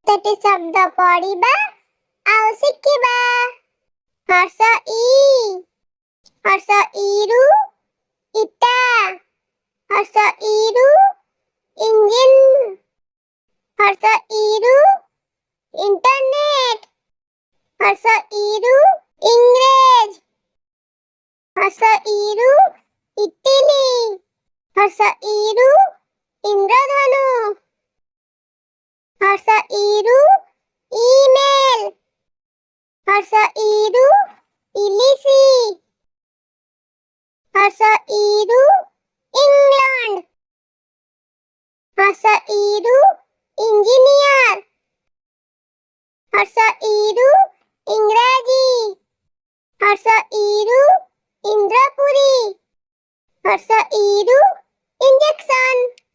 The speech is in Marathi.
କେତେଟି ଶବ୍ଦ ପଢିବା ଆଉ ଶିଖିବା। ହର୍ଷ ଇରୁ ଇଟା, ହର୍ଷ ଇରୁ ଇଞ୍ଜିନ, ହର୍ଷ ଇରୁ इंटरनेट, हर्ष इरु इंग्रेज, हर्ष इरु इटली, हर्ष इरु इंद्रधनु, हर्ष इरु ईमेल, हर्ष इरु इलिसी, हर्ष इरु इंग्लैंड, हर्ष इरु इंजीनियर, हर्ष इरु इंग्रजी, हर्ष इरु इंद्रपुरी, हर्ष इरु इंजेक्शन।